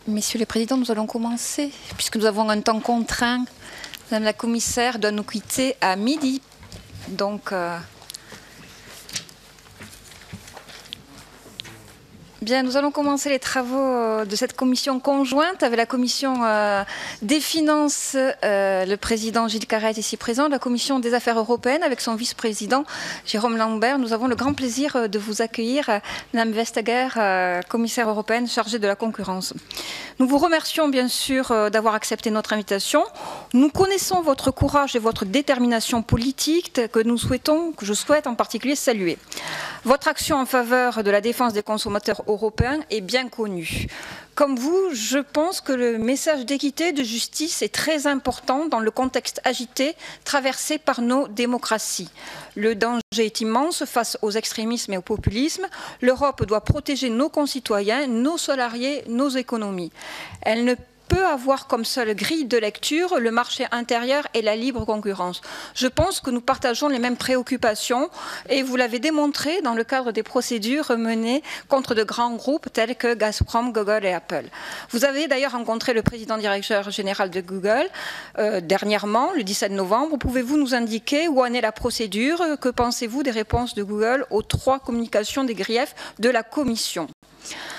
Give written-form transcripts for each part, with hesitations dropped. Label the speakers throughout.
Speaker 1: Messieurs les présidents, nous allons commencer, puisque nous avons un temps contraint. Madame la commissaire doit nous quitter à midi. Donc, bien, nous allons commencer les travaux de cette commission conjointe avec la commission des finances, le président Gilles Carrette ici présent, la commission des affaires européennes avec son vice-président Jérôme Lambert. Nous avons le grand plaisir de vous accueillir, Madame Vestager, commissaire européenne chargée de la concurrence. Nous vous remercions bien sûr d'avoir accepté notre invitation. Nous connaissons votre courage et votre détermination politique que je souhaite en particulier saluer. Votre action en faveur de la défense des consommateurs européen est bien connu. Comme vous, je pense que le message d'équité et de justice est très important dans le contexte agité traversé par nos démocraties. Le danger est immense face aux extrémismes et au populisme. L'Europe doit protéger nos concitoyens, nos salariés, nos économies. Elle ne peut avoir comme seule grille de lecture le marché intérieur et la libre concurrence. Je pense que nous partageons les mêmes préoccupations et vous l'avez démontré dans le cadre des procédures menées contre de grands groupes tels que Gazprom, Google et Apple. Vous avez d'ailleurs rencontré le président directeur général de Google dernièrement, le 17 novembre. Pouvez-vous nous indiquer où en est la procédure? Que pensez-vous des réponses de Google aux 3 communications des griefs de la Commission?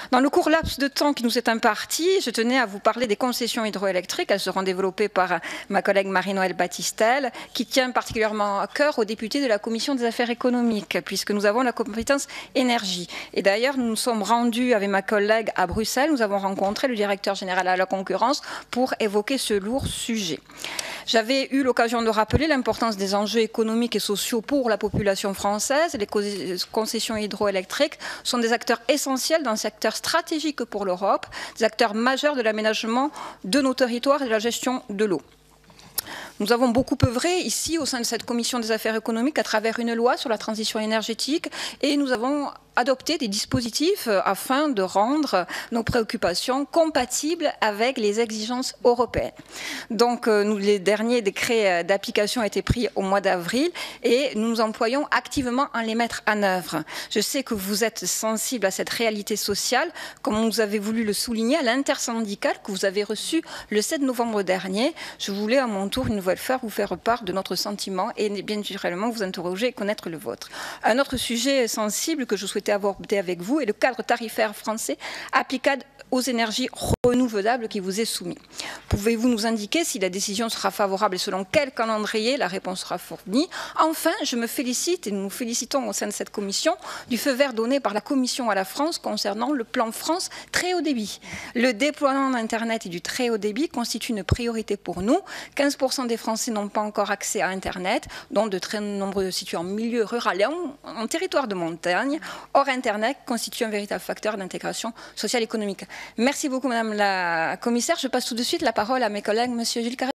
Speaker 1: Dans le court laps de temps qui nous est imparti, je tenais à vous parler des concessions hydroélectriques. Elles seront développées par ma collègue Marie-Noëlle Battistel, qui tient particulièrement à cœur aux députés de la Commission des affaires économiques, puisque nous avons la compétence énergie. Et d'ailleurs, nous nous sommes rendus avec ma collègue à Bruxelles. Nous avons rencontré le directeur général à la concurrence pour évoquer ce lourd sujet. J'avais eu l'occasion de rappeler l'importance des enjeux économiques et sociaux pour la population française. Les concessions hydroélectriques sont des acteurs essentiels dans le secteur stratégique pour l'Europe, des acteurs majeurs de l'aménagement de nos territoires et de la gestion de l'eau. Nous avons beaucoup œuvré ici au sein de cette commission des affaires économiques à travers une loi sur la transition énergétique et nous avons adopté des dispositifs afin de rendre nos préoccupations compatibles avec les exigences européennes. Donc, les derniers décrets d'application ont été pris au mois d'avril et nous nous employons activement à les mettre en œuvre. Je sais que vous êtes sensible à cette réalité sociale, comme vous avez voulu le souligner à l'intersyndicale que vous avez reçu le 7 novembre dernier. Je voulais à mon tour une nouvelle fois vous faire part de notre sentiment et bien naturellement vous interroger et connaître le vôtre. Un autre sujet sensible que je souhaitais aborder avec vous est le cadre tarifaire français applicable aux énergies renouvelables qui vous est soumis. Pouvez-vous nous indiquer si la décision sera favorable et selon quel calendrier la réponse sera fournie? Enfin, je me félicite et nous nous félicitons au sein de cette commission du feu vert donné par la Commission à la France concernant le plan France très haut débit. Le déploiement d'Internet et du très haut débit constitue une priorité pour nous. 15% des Français n'ont pas encore accès à Internet, dont de très nombreux situés en milieu rural et en territoire de montagne. Or, Internet constitue un véritable facteur d'intégration sociale et économique. Merci beaucoup, Madame la Commissaire. Je passe tout de suite la parole à mes collègues, Monsieur Gilles Carrette.